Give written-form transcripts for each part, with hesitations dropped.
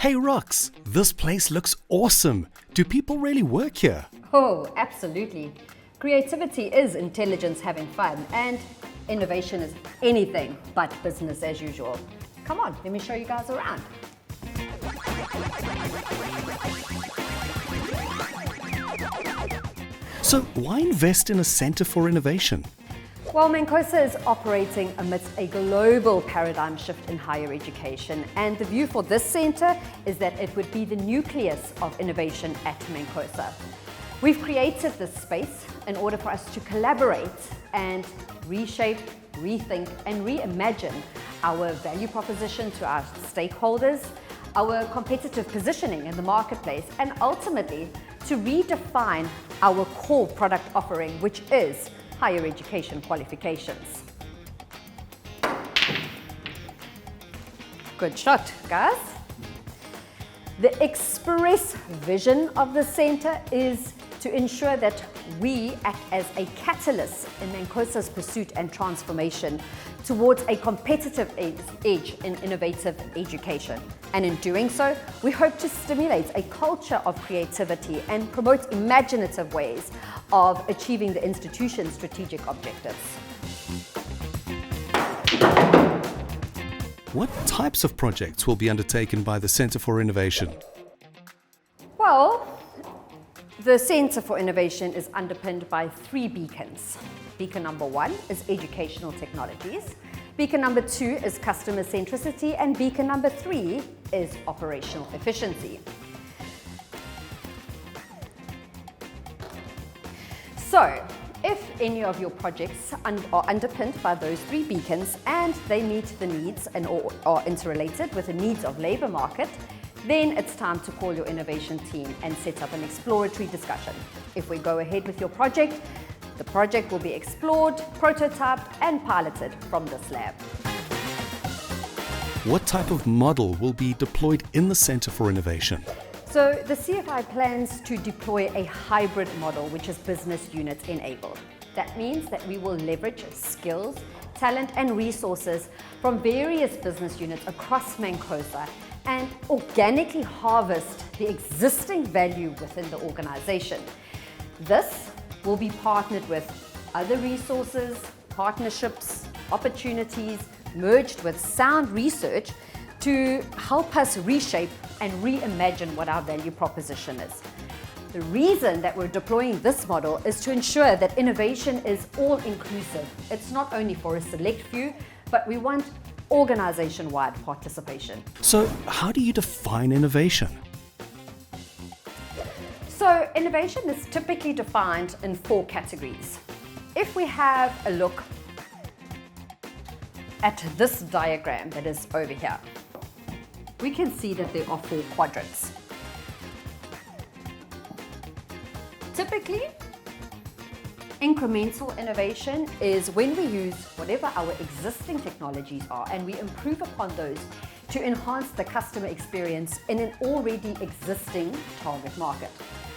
Hey Rox, this place looks awesome. Do people really work here? Oh, absolutely. Creativity is intelligence having fun, and innovation is anything but business as usual. Come on, let me show you guys around. So why invest in a center for innovation? Well, MANCOSA is operating amidst a global paradigm shift in higher education, and the view for this centre is that it would be the nucleus of innovation at MANCOSA. We've created this space in order for us to collaborate and reshape, rethink and reimagine our value proposition to our stakeholders, our competitive positioning in the marketplace, and ultimately to redefine our core product offering, which is higher education qualifications. Good shot, guys. The express vision of the centre is to ensure that we act as a catalyst in MANCOSA's pursuit and transformation towards a competitive edge in innovative education. And in doing so, we hope to stimulate a culture of creativity and promote imaginative ways of achieving the institution's strategic objectives. What types of projects will be undertaken by the Center for Innovation? Well, the Centre for Innovation is underpinned by 3 beacons. Beacon number 1 is educational technologies. Beacon number 2 is customer centricity, and beacon number 3 is operational efficiency. So, if any of your projects are underpinned by those 3 beacons and they meet the needs and or are interrelated with the needs of labour market, then it's time to call your innovation team and set up an exploratory discussion. If we go ahead with your project, the project will be explored, prototyped and piloted from this lab. What type of model will be deployed in the Center for Innovation? So the CFI plans to deploy a hybrid model which is business unit enabled. That means that we will leverage skills, talent and resources from various business units across MANCOSA and organically harvest the existing value within the organization. This will be partnered with other resources, partnerships, opportunities, merged with sound research to help us reshape and reimagine what our value proposition is. The reason that we're deploying this model is to ensure that innovation is all-inclusive. It's not only for a select few, but we want organization-wide participation. So how do you define innovation? So innovation is typically defined in 4 categories. If we have a look at this diagram that is over here, we can see that there are 4 quadrants. Typically, incremental innovation is when we use whatever our existing technologies are and we improve upon those to enhance the customer experience in an already existing target market.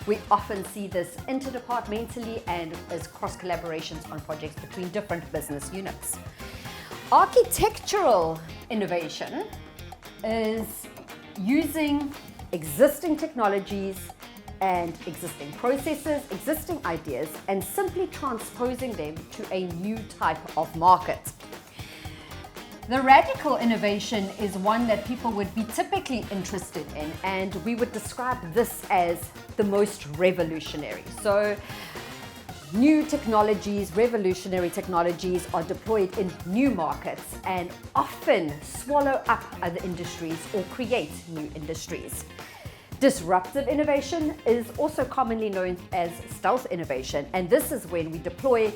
We often see this interdepartmentally and as cross-collaborations on projects between different business units. Architectural innovation is using existing technologies and existing processes, existing ideas, and simply transposing them to a new type of market. The radical innovation is one that people would be typically interested in, and we would describe this as the most revolutionary. So, new technologies, revolutionary technologies are deployed in new markets and often swallow up other industries or create new industries. Disruptive innovation is also commonly known as stealth innovation, and this is when we deploy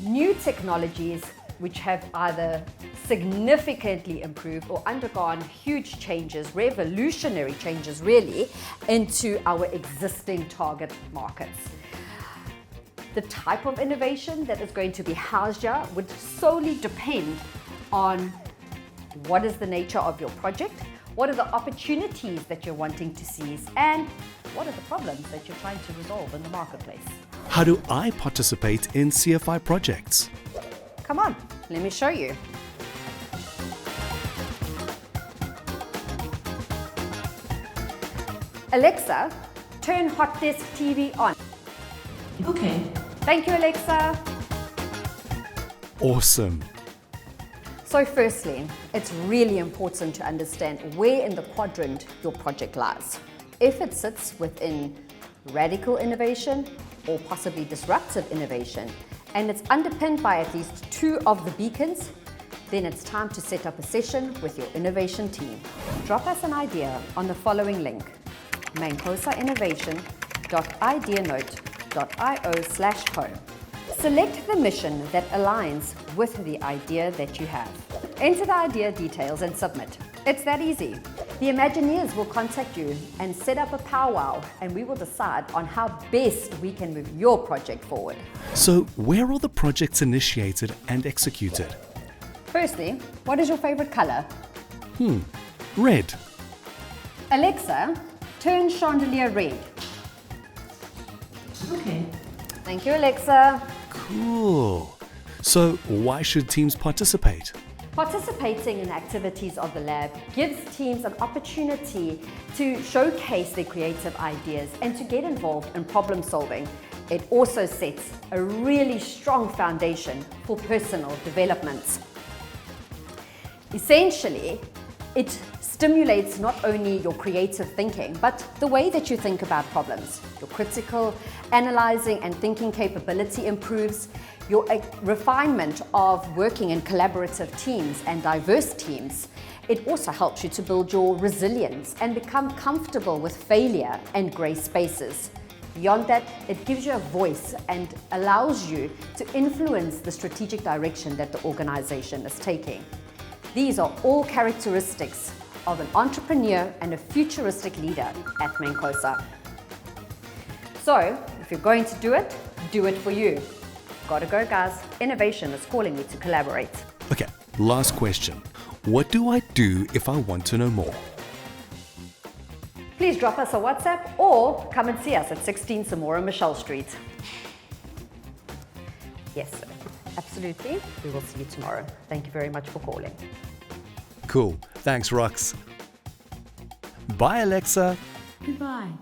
new technologies which have either significantly improved or undergone huge changes, revolutionary changes really, into our existing target markets. The type of innovation that is going to be housed here would solely depend on what is the nature of your project, what are the opportunities that you're wanting to seize, and what are the problems that you're trying to resolve in the marketplace. How do I participate in CFI projects? Come on, let me show you. Alexa, turn hot desk TV on. Okay. Thank you, Alexa. Awesome. So firstly, it's really important to understand where in the quadrant your project lies. If it sits within radical innovation or possibly disruptive innovation, and it's underpinned by at least 2 of the beacons, then it's time to set up a session with your innovation team. Drop us an idea on the following link, mancosainnovation.ideanote.io/home. Select the mission that aligns with the idea that you have. Enter the idea details and submit. It's that easy. The Imagineers will contact you and set up a powwow, and we will decide on how best we can move your project forward. So, where are the projects initiated and executed? Firstly, what is your favorite color? Red. Alexa, turn chandelier red. Okay. Thank you, Alexa. Cool. So, why should teams participate? Participating in activities of the lab gives teams an opportunity to showcase their creative ideas and to get involved in problem solving. It also sets a really strong foundation for personal development. Essentially, it stimulates not only your creative thinking, but the way that you think about problems. Your critical, analyzing and thinking capability improves. Your refinement of working in collaborative teams and diverse teams. It also helps you to build your resilience and become comfortable with failure and grey spaces. Beyond that, it gives you a voice and allows you to influence the strategic direction that the organization is taking. These are all characteristics of an entrepreneur and a futuristic leader at MANCOSA. So, if you're going to do it for you. Gotta go, guys. Innovation is calling me to collaborate. Okay, last question. What do I do if I want to know more? Please drop us a WhatsApp or come and see us at 16 Samora Michelle Street. Yes, sir. Absolutely. We will see you tomorrow. Thank you very much for calling. Cool. Thanks, Rox. Bye, Alexa. Goodbye.